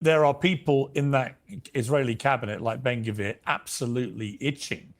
there are people in that Israeli cabinet like Ben-Gvir absolutely itching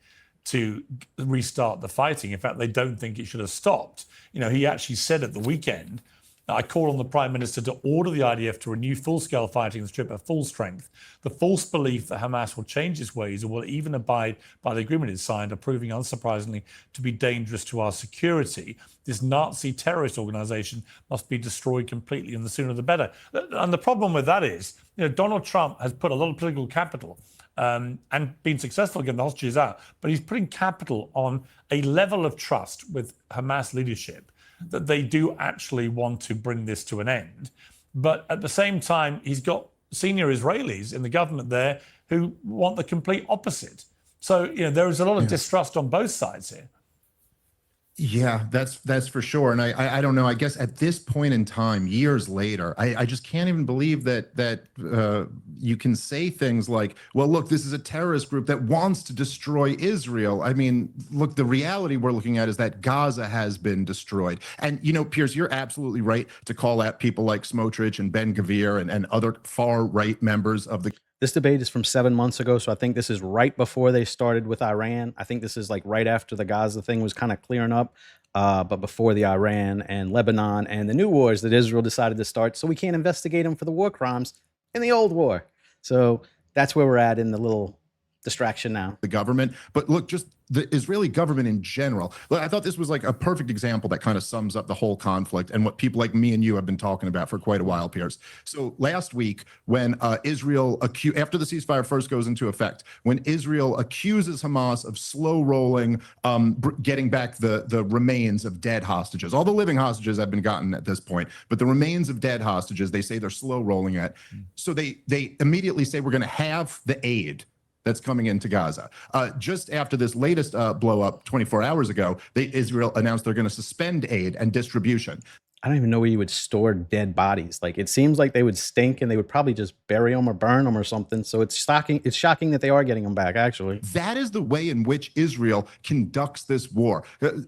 to restart the fighting. In fact, they don't think it should have stopped. He actually said at the weekend, I call on the Prime Minister to order the IDF to renew full-scale fighting in the Strip at full strength. The false belief that Hamas will change its ways or will even abide by the agreement it signed are proving, unsurprisingly, to be dangerous to our security. This Nazi terrorist organization must be destroyed completely, and the sooner the better. And the problem with that is, Donald Trump has put a lot of political capital and been successful getting the hostages out, but he's putting capital on a level of trust with Hamas leadership that they do actually want to bring this to an end. But at the same time, he's got senior Israelis in the government there who want the complete opposite. So, there is a lot of distrust on both sides here. Yeah, that's for sure. And I don't know, I guess at this point in time, years later, I just can't even believe that you can say things like, well, look, this is a terrorist group that wants to destroy Israel. I mean, look, the reality we're looking at is that Gaza has been destroyed. And, Piers, you're absolutely right to call out people like Smotrich and Ben-Gvir and other far-right members of the... This debate is from 7 months ago, so I think this is right before they started with Iran. I think this is like right after the Gaza thing was kind of clearing up, but before the Iran and Lebanon and the new wars that Israel decided to start, so we can't investigate them for the war crimes in the old war. So that's where we're at in the little distraction now. The government, but look, just the Israeli government in general. Look, I thought this was like a perfect example that kind of sums up the whole conflict and what people like me and you have been talking about for quite a while, Piers. So last week, when Israel, after the ceasefire first goes into effect, when Israel accuses Hamas of slow rolling, getting back the remains of dead hostages. All the living hostages have been gotten at this point, but the remains of dead hostages, they say they're slow rolling it. So they immediately say we're going to have the aid that's coming into Gaza. Just after this latest blow up 24 hours ago, Israel announced they're going to suspend aid and distribution. I don't even know where you would store dead bodies. Like, it seems like they would stink and they would probably just bury them or burn them or something. So it's shocking. It's shocking that they are getting them back, actually. That is the way in which Israel conducts this war.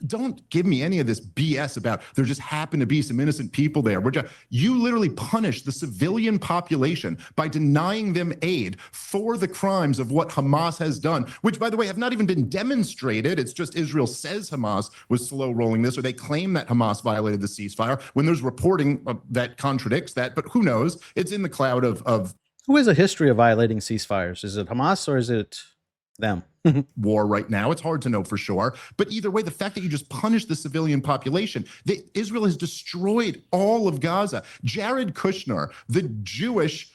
Don't give me any of this BS about there just happen to be some innocent people there. You literally punish the civilian population by denying them aid for the crimes of what Hamas has done, which, by the way, have not even been demonstrated. It's just Israel says Hamas was slow rolling this, or they claim that Hamas violated the ceasefire, when there's reporting that contradicts that. But who knows? It's in the cloud of who has a history of violating ceasefires? Is it Hamas or is it them? war right now. It's hard to know for sure. But either way, the fact that you just punish the civilian population, Israel has destroyed all of Gaza. Jared Kushner, the Jewish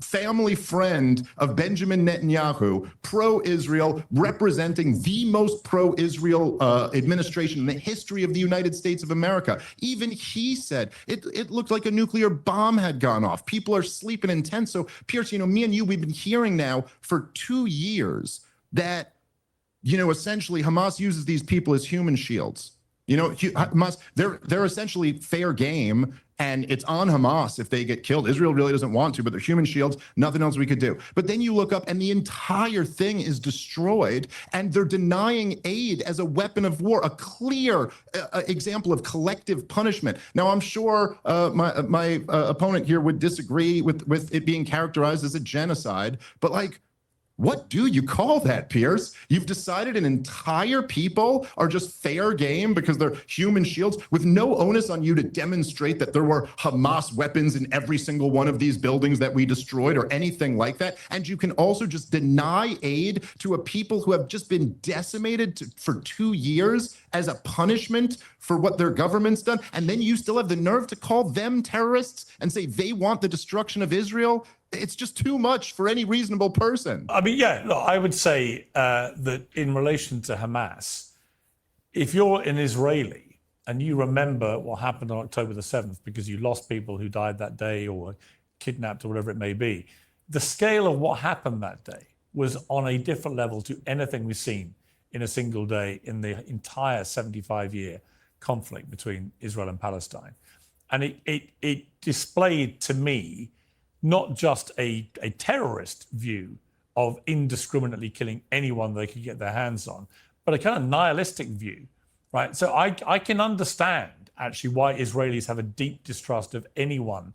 family friend of Benjamin Netanyahu, pro-Israel, representing the most pro-Israel administration in the history of the United States of America. Even he said it looked like a nuclear bomb had gone off. People are sleeping in tents. So, Piers, me and you, we've been hearing now for 2 years that, essentially Hamas uses these people as human shields. Hamas, they're essentially fair game, and it's on Hamas if they get killed. Israel really doesn't want to, but they're human shields, nothing else we could do. But then you look up and the entire thing is destroyed, and they're denying aid as a weapon of war, a clear example of collective punishment. Now, I'm sure my opponent here would disagree with it being characterized as a genocide, but what do you call that, Piers? You've decided an entire people are just fair game because they're human shields with no onus on you to demonstrate that there were Hamas weapons in every single one of these buildings that we destroyed or anything like that. And you can also just deny aid to a people who have just been decimated for 2 years as a punishment for what their government's done. And then you still have the nerve to call them terrorists and say they want the destruction of Israel. It's just too much for any reasonable person. I mean, yeah, look, I would say that in relation to Hamas, if you're an Israeli and you remember what happened on October the 7th because you lost people who died that day or kidnapped or whatever it may be, the scale of what happened that day was on a different level to anything we've seen in a single day in the entire 75-year conflict between Israel and Palestine. And it displayed to me not just a terrorist view of indiscriminately killing anyone they could get their hands on, but a kind of nihilistic view, right? So I can understand actually why Israelis have a deep distrust of anyone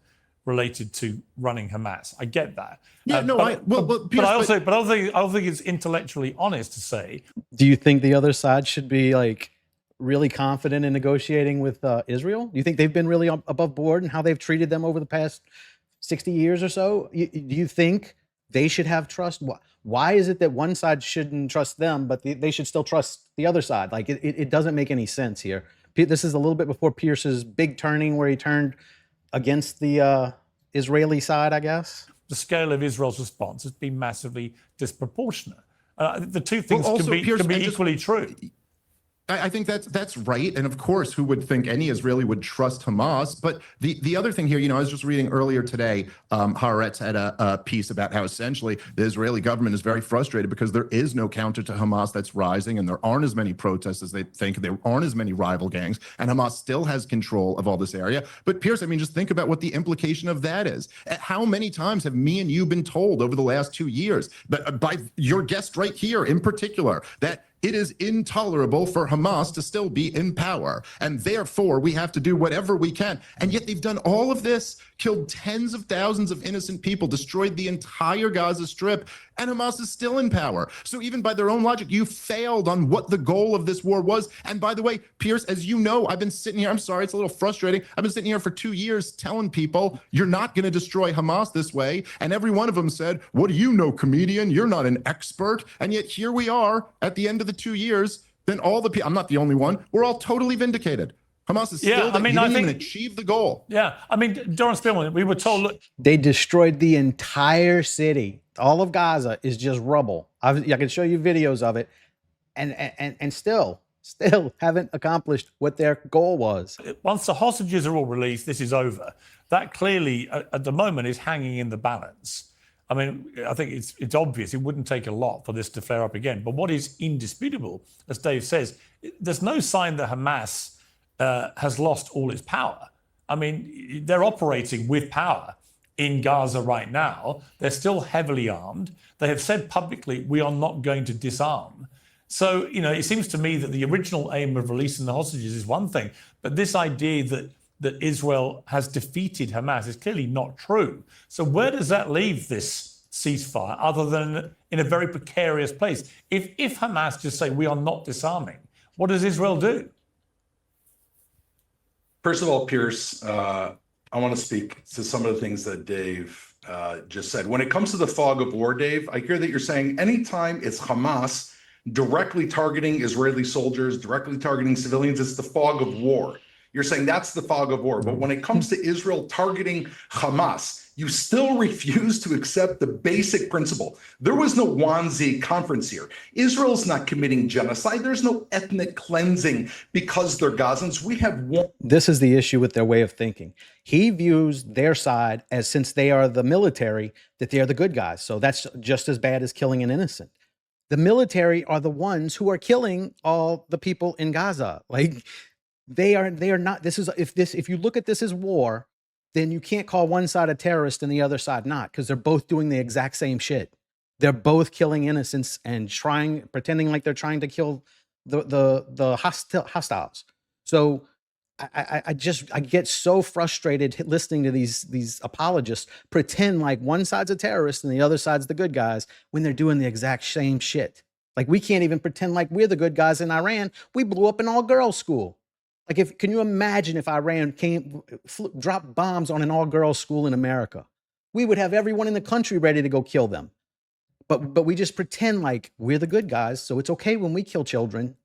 related to running Hamas. I get that. Yeah, no, but I also think it's intellectually honest to say. Do you think the other side should be like really confident in negotiating with Israel? Do you think they've been really above board in how they've treated them over the past 60 years or so? Do you think they should have trust? Why is it that one side shouldn't trust them, but they should still trust the other side? Like it doesn't make any sense here. This is a little bit before Pierce's big turning where he turned against the Israeli side, I guess. The scale of Israel's response has been massively disproportionate. The two things can be equally true. I think that's right. And of course, who would think any Israeli would trust Hamas? But the other thing here, I was just reading earlier today, Haaretz had a piece about how essentially the Israeli government is very frustrated because there is no counter to Hamas that's rising, and there aren't as many protests as they think. There aren't as many rival gangs, and Hamas still has control of all this area. But Pierce, just think about what the implication of that is. How many times have me and you been told over the last 2 years, but by your guest right here in particular, that it is intolerable for Hamas to still be in power, and therefore we have to do whatever we can. And yet they've done all of this, killed tens of thousands of innocent people, destroyed the entire Gaza Strip, and Hamas is still in power. So even by their own logic, you failed on what the goal of this war was. And by the way, Pierce, as you know, I've been sitting here, I'm sorry, it's a little frustrating. I've been sitting here for 2 years telling people, you're not going to destroy Hamas this way. And every one of them said, what do you know, comedian? You're not an expert. And yet here we are at the end of the 2 years. Then all the people, I'm not the only one, we're all totally vindicated. Hamas is still, he didn't even achieve the goal. Yeah, Doron Spielman, we were told, look, they destroyed the entire city. All of Gaza is just rubble. I can show you videos of it, and still haven't accomplished what their goal was. Once the hostages are all released, this is over. That clearly, at the moment, is hanging in the balance. I think it's obvious. It wouldn't take a lot for this to flare up again. But what is indisputable, as Dave says, there's no sign that Hamas has lost all its power. They're operating with power in Gaza right now. They're still heavily armed. They have said publicly, we are not going to disarm. So, it seems to me that the original aim of releasing the hostages is one thing, but this idea that Israel has defeated Hamas is clearly not true. So where does that leave this ceasefire other than in a very precarious place? If Hamas just say, we are not disarming, what does Israel do? First of all, Pierce, I want to speak to some of the things that Dave just said. When it comes to the fog of war, Dave, I hear that you're saying anytime it's Hamas directly targeting Israeli soldiers, directly targeting civilians, it's the fog of war. You're saying that's the fog of war. But when it comes to Israel targeting Hamas, you still refuse to accept the basic principle. There was no Wannsee conference here. Israel's not committing genocide. There's no ethnic cleansing because they're Gazans. We have one. This is the issue with their way of thinking. He views their side as, since they are the military, that they are the good guys. So that's just as bad as killing an innocent. The military are the ones who are killing all the people in Gaza. Like, they are not. If you look at this as war, then you can't call one side a terrorist and the other side not, because they're both doing the exact same shit. They're both killing innocents and pretending like they're trying to kill the hostiles. So I get so frustrated listening to these apologists pretend like one side's a terrorist and the other side's the good guys when they're doing the exact same shit. Like, we can't even pretend like we're the good guys in Iran. We blew up an all-girls school. Like, can you imagine if Iran dropped bombs on an all-girls school in America? We would have everyone in the country ready to go kill them. But we just pretend like we're the good guys, so it's okay when we kill children.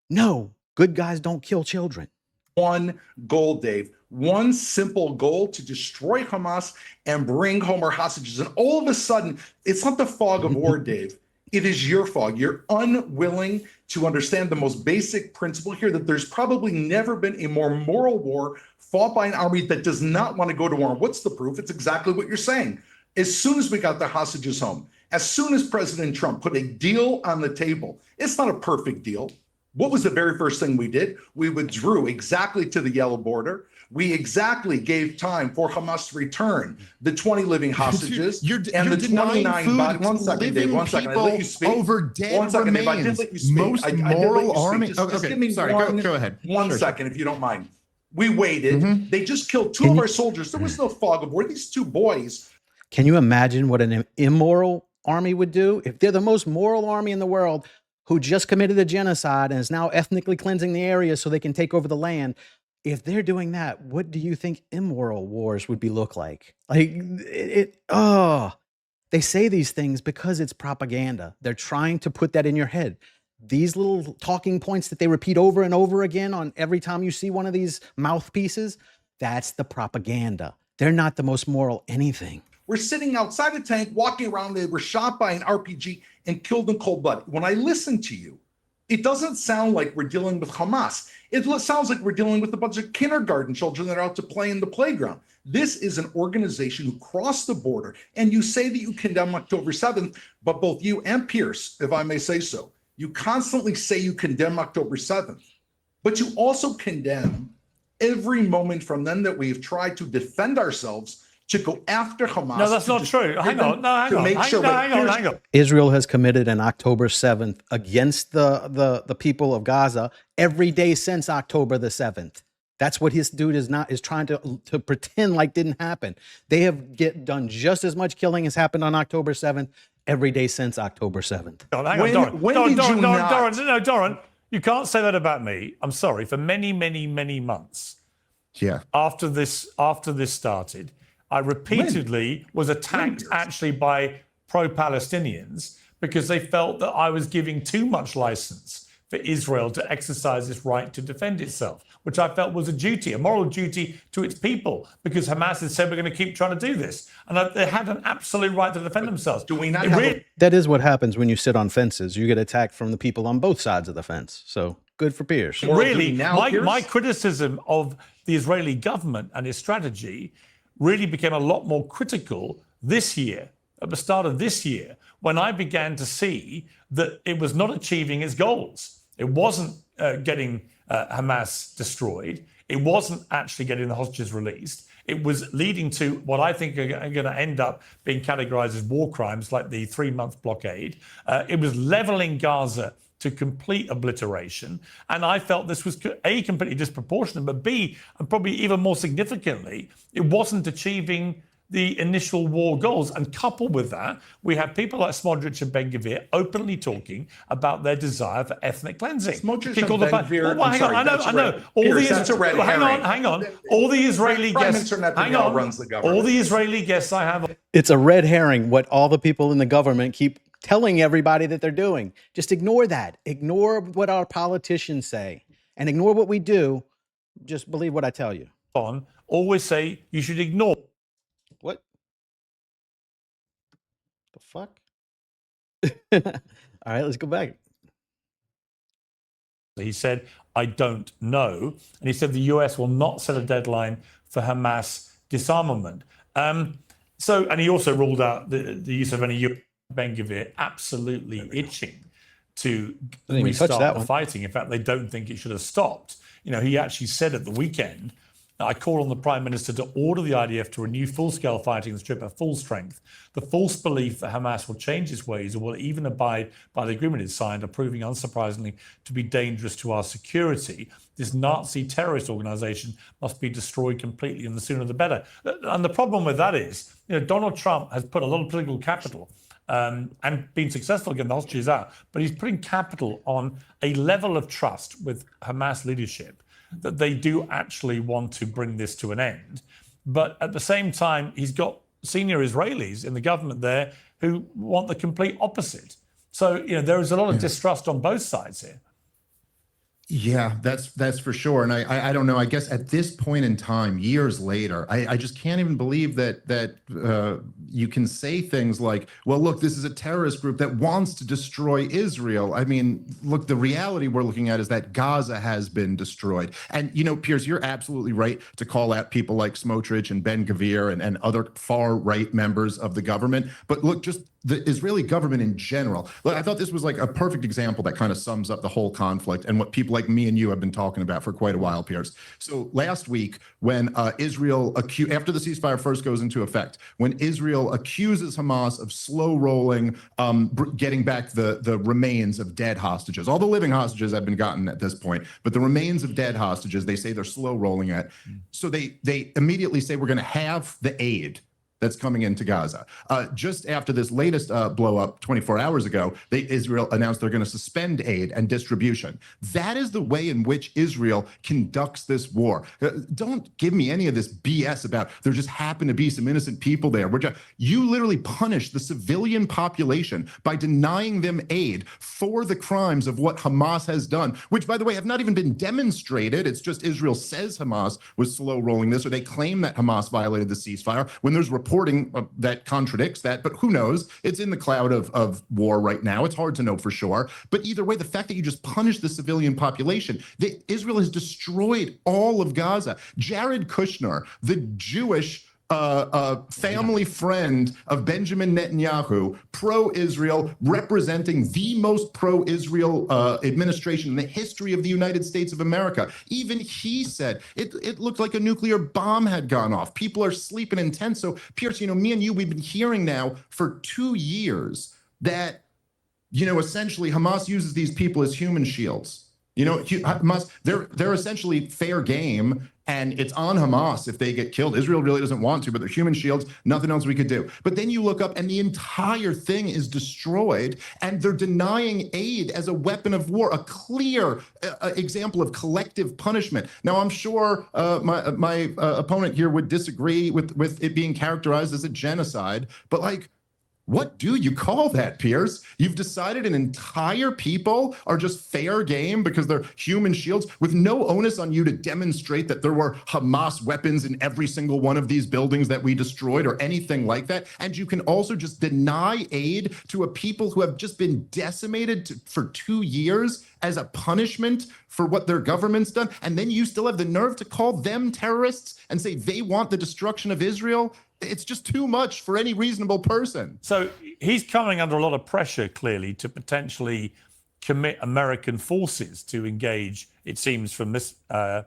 No, good guys don't kill children. One goal, Dave. One simple goal: to destroy Hamas and bring home our hostages. And all of a sudden, it's not the fog of war, Dave. It is your fog. You're unwilling to understand the most basic principle here, that there's probably never been a more moral war fought by an army that does not want to go to war. What's the proof? It's exactly what you're saying. As soon as we got the hostages home, as soon as President Trump put a deal on the table, it's not a perfect deal. What was the very first thing we did? We withdrew exactly to the yellow border. We exactly gave time for Hamas to return the 20 living hostages and the 29 bodies. One second, Dave. One second. I let you speak. Over dead 1 second, Dave. I remains. did let you speak. Most moral army. Just give me sorry. Go ahead. One Sure. second, if you don't mind. We waited. They just killed two of our soldiers. There was no fog of war. These two boys. Can you imagine what an immoral army would do? If they're the most moral army in the world who just committed a genocide and is now ethnically cleansing the area so they can take over the land, if they're doing that, what do you think immoral wars would look like? They say these things because it's propaganda. They're trying to put that in your head. These little talking points that they repeat over and over again on every time you see one of these mouthpieces, that's the propaganda. They're not the most moral anything. We're sitting outside a tank, walking around. They were shot by an RPG and killed in cold blood. When I listen to you, it doesn't sound like we're dealing with Hamas. It sounds like we're dealing with a bunch of kindergarten children that are out to play in the playground. This is an organization who crossed the border, and you say that you condemn October 7th, but both you and Pierce, if I may say so, you constantly say you condemn October 7th, but you also condemn every moment from then that we've tried to defend ourselves to go after Hamas. No, that's not true. Hang on. Israel has committed an October 7th against the people of Gaza every day since October the 7th. That's what his dude is trying to pretend like didn't happen. They have done just as much killing as happened on October 7th every day since October 7th. Doron, you can't say that about me. I'm sorry. For many, many, many months, after this started, I repeatedly was attacked actually by pro-Palestinians because they felt that I was giving too much license for Israel to exercise its right to defend itself, which I felt was a moral duty to its people, because Hamas had said we're going to keep trying to do this. And they had an absolute right to defend themselves. Do we not That is what happens when you sit on fences. You get attacked from the people on both sides of the fence. So good for Pierce. Really, my criticism of the Israeli government and its strategy really became a lot more critical this year, at the start of this year, when I began to see that it was not achieving its goals. It wasn't getting Hamas destroyed. It wasn't actually getting the hostages released. It was leading to what I think are going to end up being categorized as war crimes, like the 3-month blockade. It was leveling Gaza to complete obliteration. And I felt this was A, completely disproportionate, but B, and probably even more significantly, it wasn't achieving the initial war goals. And coupled with that, we have people like Smotrich and Ben-Gvir openly talking about their desire for ethnic cleansing. Smotrich and Ben-Gvir, I know. Hang on. All the Israeli guests, all the Israeli guests I have. It's a red herring what all the people in the government keep telling everybody that they're doing. Just ignore that. Ignore what our politicians say and ignore what we do. Just believe what I tell you. Always say you should ignore. What the fuck? All right, let's go back. He said, I don't know. And he said the US will not set a deadline for Hamas disarmament. And he also ruled out the use of any Ben-Gvir absolutely itching to restart the fighting. In fact, they don't think it should have stopped. He actually said at the weekend, I call on the Prime Minister to order the IDF to renew full-scale fighting in the Strip at full strength. The false belief that Hamas will change its ways or will even abide by the agreement it signed are proving, unsurprisingly, to be dangerous to our security. This Nazi terrorist organization must be destroyed completely, and the sooner the better. And the problem with that is, Donald Trump has put a lot of political capital and been successful getting the hostages out, but he's putting capital on a level of trust with Hamas leadership that they do actually want to bring this to an end. But at the same time, he's got senior Israelis in the government there who want the complete opposite. So, there is a lot of distrust on both sides here. Yeah, that's for sure. And I don't know, I guess at this point in time, years later, I just can't even believe that you can say things like, well, look, this is a terrorist group that wants to destroy Israel. I mean, look, the reality we're looking at is that Gaza has been destroyed. And, Piers, you're absolutely right to call out people like Smotrich and Ben-Gvir and other far right members of the government. But look, just the Israeli government in general. Look, I thought this was like a perfect example that kind of sums up the whole conflict and what people like me and you have been talking about for quite a while, Piers. So last week, when Israel, after the ceasefire first goes into effect, when Israel accuses Hamas of slow rolling, getting back the remains of dead hostages. All the living hostages have been gotten at this point, but the remains of dead hostages, they say they're slow rolling it. So they immediately say we're going to have the aid that's coming into Gaza. Just after this latest blow up 24 hours ago, Israel announced they're going to suspend aid and distribution. That is the way in which Israel conducts this war. Don't give me any of this BS about there just happen to be some innocent people there. You literally punish the civilian population by denying them aid for the crimes of what Hamas has done, which, by the way, have not even been demonstrated. It's just Israel says Hamas was slow rolling this, or they claim that Hamas violated the ceasefire when there's reporting that contradicts that, but who knows? It's in the cloud of war right now. It's hard to know for sure. But either way, the fact that you just punish the civilian population, Israel has destroyed all of Gaza. Jared Kushner, the Jewish family friend of Benjamin Netanyahu, pro-Israel, representing the most pro-Israel administration in the history of the United States of America. Even he said it looked like a nuclear bomb had gone off. People are sleeping in tents. So, Piers, me and you, we've been hearing now for 2 years that, essentially Hamas uses these people as human shields. Hamas, they're essentially fair game, and it's on Hamas if they get killed. Israel really doesn't want to, but they're human shields, nothing else we could do. But then you look up and the entire thing is destroyed, and they're denying aid as a weapon of war, a clear example of collective punishment. Now, I'm sure my opponent here would disagree with it being characterized as a genocide, but what do you call that, Piers? You've decided an entire people are just fair game because they're human shields with no onus on you to demonstrate that there were Hamas weapons in every single one of these buildings that we destroyed or anything like that. And you can also just deny aid to a people who have just been decimated for 2 years as a punishment for what their government's done. And then you still have the nerve to call them terrorists and say they want the destruction of Israel. It's just too much for any reasonable person. So he's coming under a lot of pressure, clearly, to potentially commit American forces to engage, it seems from this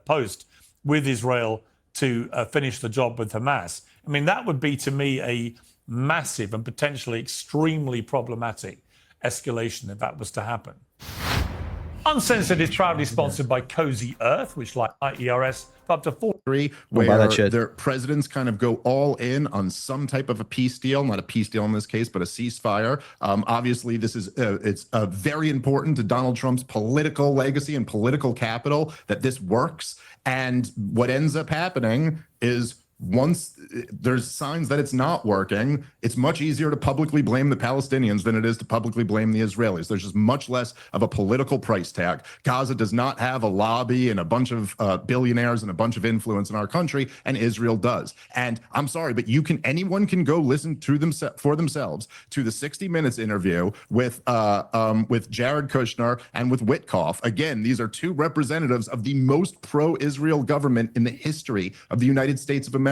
post, with Israel to finish the job with Hamas. I mean, that would be, to me, a massive and potentially extremely problematic escalation if that was to happen. Uncensored is proudly sponsored by Cozy Earth, which, like IERS, up to 4 where their presidents kind of go all in on some type of a peace deal, not a peace deal in this case, but a ceasefire. Obviously, this is it's very important to Donald Trump's political legacy and political capital that this works. And what ends up happening is once there's signs that it's not working, it's much easier to publicly blame the Palestinians than it is to publicly blame the Israelis. There's just much less of a political price tag. Gaza does not have a lobby and a bunch of billionaires and a bunch of influence in our country, and Israel does. And I'm sorry, but anyone can go listen to for themselves to the 60 Minutes interview with Jared Kushner and with Witkoff. Again, these are two representatives of the most pro-Israel government in the history of the United States of America.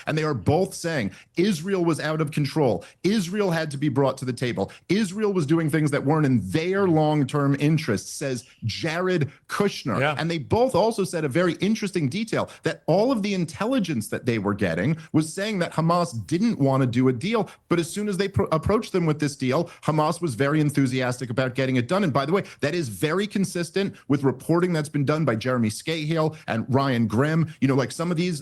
And they are both saying Israel was out of control. Israel had to be brought to the table. Israel was doing things that weren't in their long-term interests, says Jared Kushner. Yeah. And they both also said a very interesting detail that all of the intelligence that they were getting was saying that Hamas didn't want to do a deal. But as soon as they approached them with this deal, Hamas was very enthusiastic about getting it done. And by the way, that is very consistent with reporting that's been done by Jeremy Scahill and Ryan Grimm. Like some of these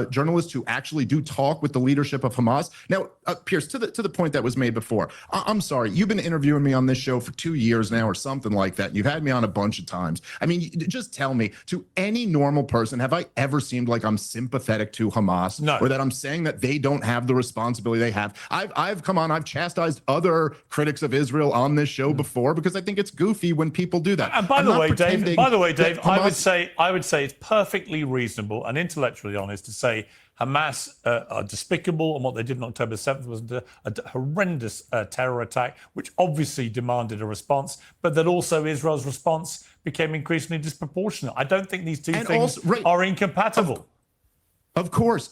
journalists who actually do talk with the leadership of Hamas. Now, Piers, to the point that was made before, I'm sorry, you've been interviewing me on this show for 2 years now or something like that. You've had me on a bunch of times. I mean, just tell me, to any normal person, have I ever seemed like I'm sympathetic to Hamas? No. Or that I'm saying that they don't have the responsibility they have? I've chastised other critics of Israel on this show before because I think it's goofy when people do that. And by the way, Dave, Hamas, I would say it's perfectly reasonable and intellectually honest to say Hamas are despicable, and what they did on October 7th was a horrendous terror attack, which obviously demanded a response, but that also Israel's response became increasingly disproportionate. I don't think these two things are incompatible. Of course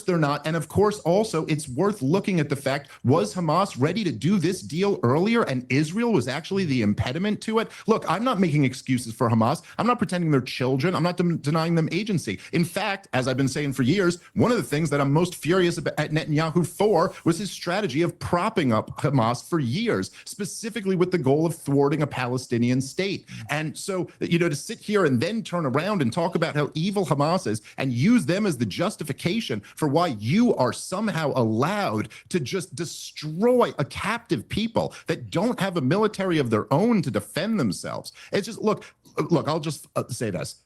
they're not. And of course, also, it's worth looking at the fact, was Hamas ready to do this deal earlier and Israel was actually the impediment to it? Look, I'm not making excuses for Hamas. I'm not pretending they're children. I'm not denying them agency. In fact, as I've been saying for years, one of the things that I'm most furious about at Netanyahu for was his strategy of propping up Hamas for years, specifically with the goal of thwarting a Palestinian state. And so, to sit here and then turn around and talk about how evil Hamas is and use them as the justification for why you are somehow allowed to just destroy a captive people that don't have a military of their own to defend themselves. It's just, look, I'll just say this.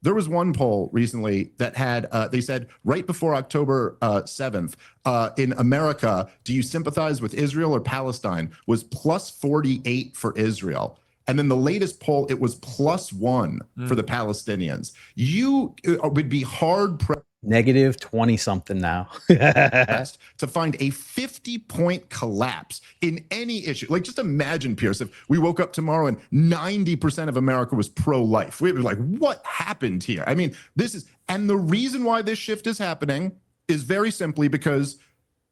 There was one poll recently that had, they said right before October 7th, in America, do you sympathize with Israel or Palestine, was plus 48 for Israel. And then the latest poll, it was +1 for the Palestinians. You would be hard pressed Negative 20 something now. to find a 50-point collapse in any issue. Like, just imagine, Pierce, if we woke up tomorrow and 90% of America was pro-life. We'd be like, what happened here? I mean, and the reason why this shift is happening is very simply because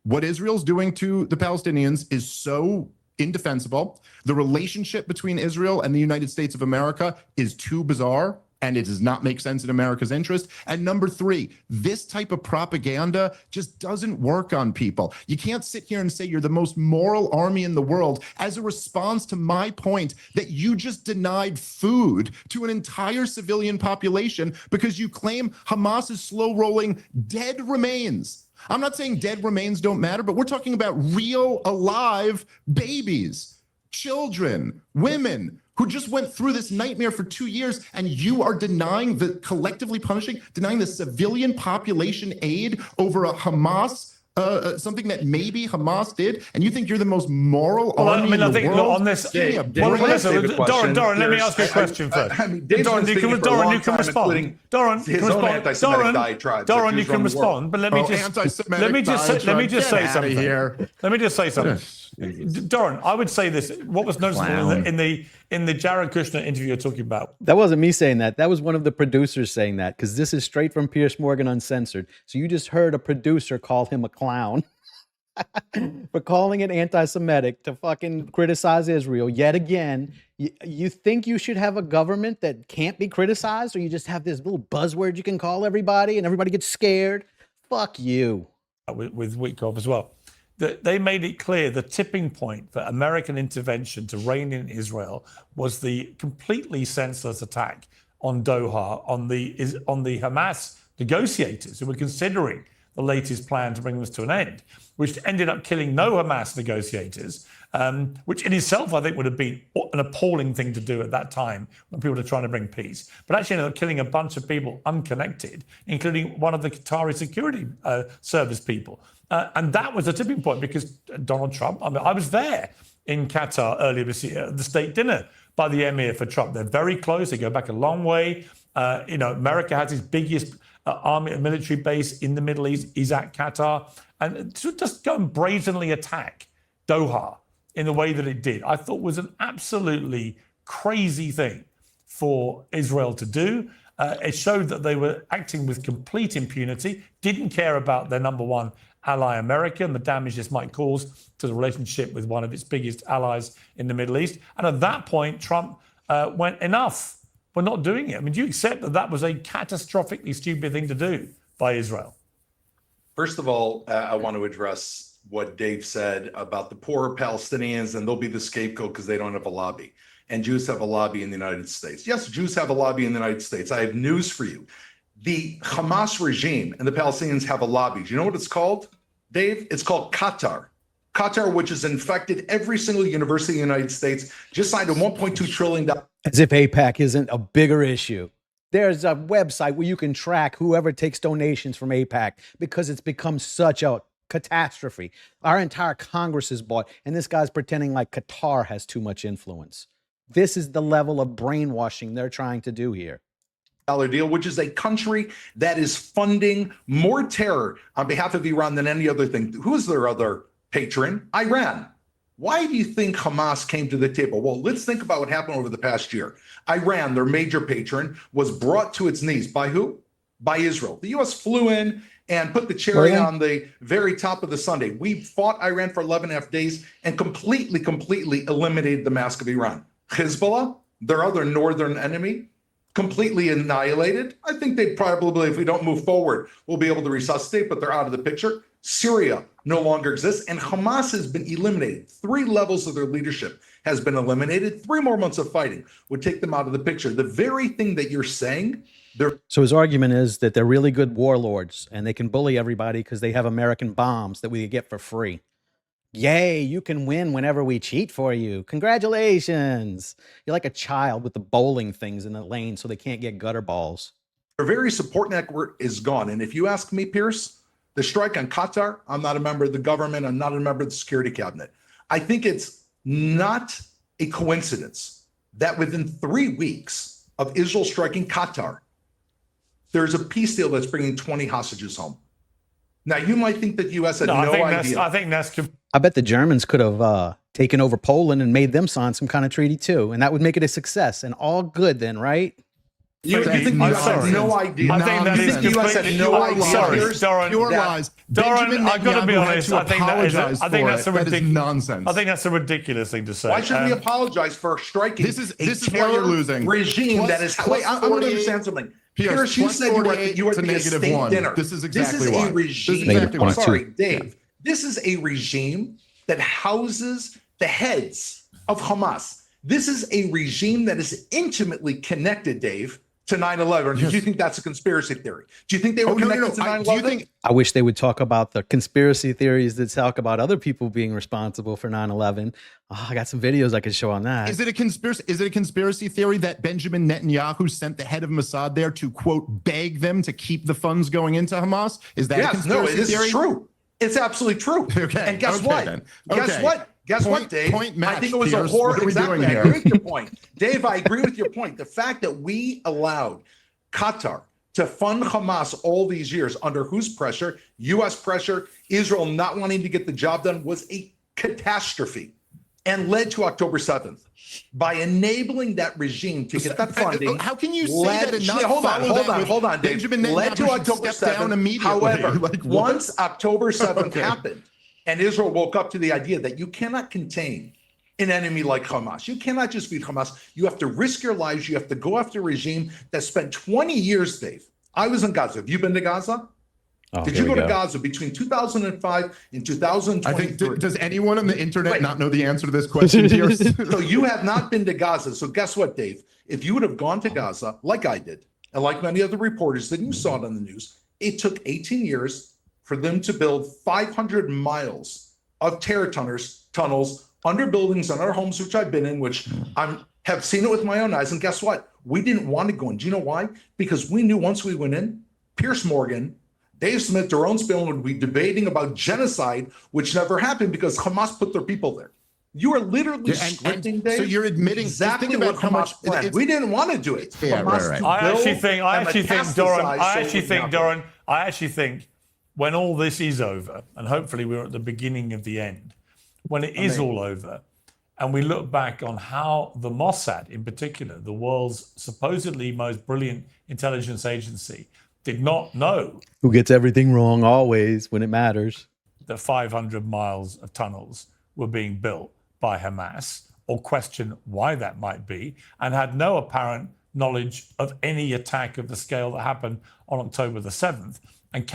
what Israel's doing to the Palestinians is so indefensible. The relationship between Israel and the United States of America is too bizarre, and it does not make sense in America's interest. And number three, this type of propaganda just doesn't work on people. You can't sit here and say you're the most moral army in the world as a response to my point that you just denied food to an entire civilian population because you claim Hamas is slow rolling dead remains. I'm not saying dead remains don't matter, but we're talking about real, alive babies, children, women who just went through this nightmare for 2 years, and you are denying denying the civilian population aid over a Hamas, something that maybe Hamas did, and you think you're the most moral army in the world? On this, Doron, let me ask you a question first. Doron, you can respond. Doron, you can respond, but let me just say something. Doron, I would say this. What was noticeable in the Jared Kushner interview you're talking about? That wasn't me saying that. That was one of the producers saying that, because this is straight from Piers Morgan Uncensored. So you just heard a producer call him a clown for calling it anti-Semitic to fucking criticize Israel yet again. You think you should have a government that can't be criticized, or you just have this little buzzword you can call everybody and everybody gets scared? Fuck you. With Witkoff as well. They made it clear the tipping point for American intervention to rein in Israel was the completely senseless attack on Doha, on the Hamas negotiators who were considering the latest plan to bring this to an end, which ended up killing no Hamas negotiators, which in itself I think would have been an appalling thing to do at that time when people were trying to bring peace. But actually ended up killing a bunch of people unconnected, including one of the Qatari security service people. And that was a tipping point because Donald Trump, I was there in Qatar earlier this year at the state dinner by the emir for Trump. They're very close. They go back a long way. America has its biggest army and military base in the Middle East is at Qatar. And to just go and brazenly attack Doha in the way that it did, I thought was an absolutely crazy thing for Israel to do. It showed that they were acting with complete impunity, didn't care about their number one ally, America, and the damage this might cause to the relationship with one of its biggest allies in the Middle East. And at that point, Trump went, enough. We're not doing it. I mean, do you accept that that was a catastrophically stupid thing to do by Israel? First of all, I want to address what Dave said about the poor Palestinians, and they'll be the scapegoat because they don't have a lobby. And Jews have a lobby in the United States. Yes, Jews have a lobby in the United States. I have news for you. The Hamas regime and the Palestinians have a lobby. Do you know what it's called, Dave? It's called Qatar. Qatar, which has infected every single university in the United States, just signed a $1.2 trillion. As if AIPAC isn't a bigger issue. There's a website where you can track whoever takes donations from AIPAC because it's become such a catastrophe. Our entire Congress is bought, and this guy's pretending like Qatar has too much influence. This is the level of brainwashing they're trying to do here. Deal, which is a country that is funding more terror on behalf of Iran than any other thing. Who's their other patron? Iran. Why do you think Hamas came to the table? Well, let's think about what happened over the past year. Iran, their major patron, was brought to its knees by who? by Israel. The U.S. flew in and put the Were cherry they? on the very top of the sundae. We fought Iran for 11.5 days and completely eliminated the mask of Iran. Hezbollah, their other northern enemy, completely annihilated. I think they probably, if we don't move forward, we'll be able to resuscitate, but they're out of the picture. Syria no longer exists, and Hamas has been eliminated. 3 levels of their leadership has been eliminated. 3 more months of fighting would take them out of the picture. The very thing that you're saying, they're So his argument is that they're really good warlords and they can bully everybody because they have American bombs that we get for free. Yay, you can win whenever we cheat for you. Congratulations. You're like a child with the bowling things in the lane so they can't get gutter balls. their very support network is gone. And if you ask me, Pierce, the strike on Qatar, I'm not a member of the government, I'm not a member of the security cabinet. I think it's not a coincidence that within 3 weeks of Israel striking Qatar, there's a peace deal that's bringing 20 hostages home. Now, you might think that the U.S. had no idea. I think that's I bet the Germans could have taken over Poland and made them sign some kind of treaty too. And that would make it a success and all good then, right? You think the U.S. had no idea? I think that is the U.S. had completely no idea. Sorry, Here's Doron. Pure that- lies. Doron, Benjamin I've got to be Netanyahu had honest. to I think that is apologize I think for that's it. a That is ridiculous nonsense. I think that's a ridiculous thing to say. Why shouldn't we apologize for striking This is a why you're terror losing. regime Plus- that is? plus Wait, I'm going to 48 understand something. Pierce, Pierce, you plus said you were 48 at to the negative state 1. dinner. This is exactly this why. is a regime. This is exactly why. I'm sorry, Two. Dave. This is a regime that houses the heads of Hamas. This is a regime that is intimately connected, Dave, to 9/11. Yes. Do you think that's a conspiracy theory? Do you think they were Oh, no, connected no, to no. 9/11? Do you think I wish they would talk about the conspiracy theories that talk about other people being responsible for 9/11. Oh, I got some videos I could show on that. Is it a conspiracy? Is it a conspiracy theory that Benjamin Netanyahu sent the head of Mossad there to quote beg them to keep the funds going into Hamas? Is that a Yes, no, conspiracy it theory? is true. It's absolutely true. Okay, And guess okay what? then. Guess Okay. what? Guess Point- what, Dave? point I match, think it was Pierce. a horror. What are we Exactly. doing I here? agree with your point. Dave, I agree with your point. The fact that we allowed Qatar to fund Hamas all these years under whose pressure? U.S. pressure, Israel not wanting to get the job done was a catastrophe and led to October 7th. By enabling that regime to get that funding, How can you say that and not hold follow that with on, Dave. Benjamin Led to Netanyahu should October step down 7th. immediately? However, Like, what? once October 7th Okay. happened and Israel woke up to the idea that you cannot contain an enemy like Hamas. You cannot just beat Hamas. You have to risk your lives. You have to go after a regime that spent 20 years, Dave. I was in Gaza. Have you been to Gaza? Oh, Did here you we go to Gaza between 2005 and I 2023? think, does anyone on the internet Wait. not know the answer to this question, Pierce? So you have not been to Gaza. So guess what, Dave? If you would have gone to Gaza like I did, and like many other reporters that you saw it on the news, it took 18 years for them to build 500 miles of terror tunnels under buildings and under homes, which I've been in, which I have seen it with my own eyes. And guess what? We didn't want to go in. Do you know why? Because we knew once we went in, Pierce Morgan, Dave Smith, Doron Spielman would be debating about genocide, which never happened because Hamas put their people there. You are literally Yeah, and scripting, Dave. so you're admitting- just exactly think what about how much- Hamas planned. it's- We didn't want to do it. Yeah, Hamas right. to I actually build think, and metastasize I actually think when all this is over, and hopefully we're at the beginning of the end, when it is all over, and we look back on how the Mossad, in particular, the world's supposedly most brilliant intelligence agency, did not know Who gets everything wrong always when it matters. that 500 miles of tunnels were being built by Hamas, or question why that might be, and had no apparent knowledge of any attack of the scale that happened on October the 7th, and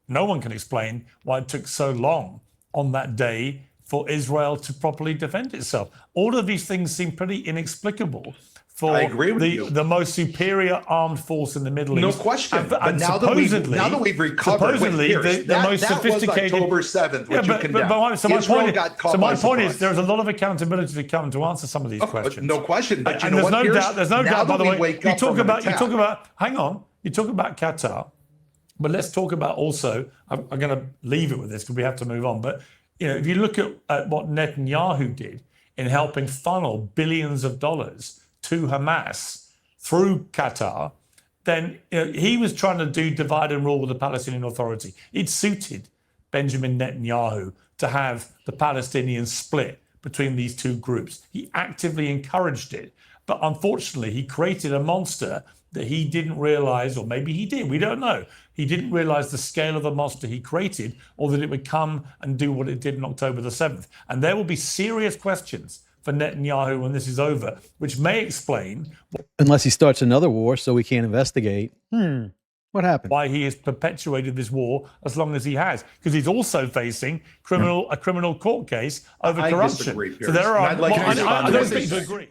no one can explain why it took so long on that day for Israel to properly defend itself. All of these things seem pretty inexplicable for I agree with you. the most superior armed force in the Middle No East. question. But And now that we've recovered, supposedly the most that sophisticated. was October 7th, which you condemned. My point is, there's a lot of accountability to come to answer some of these questions. No question. But you And know there's what, no Pierce? doubt. There's no Now doubt. By that the we way, wake you up from an attack- talk about. Hang on. You talk about Qatar, but let's talk about also. I'm going to leave it with this because we have to move on. But if you look at what Netanyahu did in helping funnel billions of dollars to Hamas through Qatar, then he was trying to do divide and rule with the Palestinian Authority. It suited Benjamin Netanyahu to have the Palestinians split between these two groups. He actively encouraged it. But unfortunately, he created a monster that he didn't realize, or maybe he did, we don't know. He didn't realize the scale of the monster he created, or that it would come and do what it did on October the 7th. And there will be serious questions for Netanyahu when this is over, which may explain Unless he starts another war so we can't investigate. What happened? why he has perpetuated this war as long as he has, because he's also facing a criminal court case over I corruption. disagree, So there Piers. are. And I'd like to I respond to don't this. think to agree.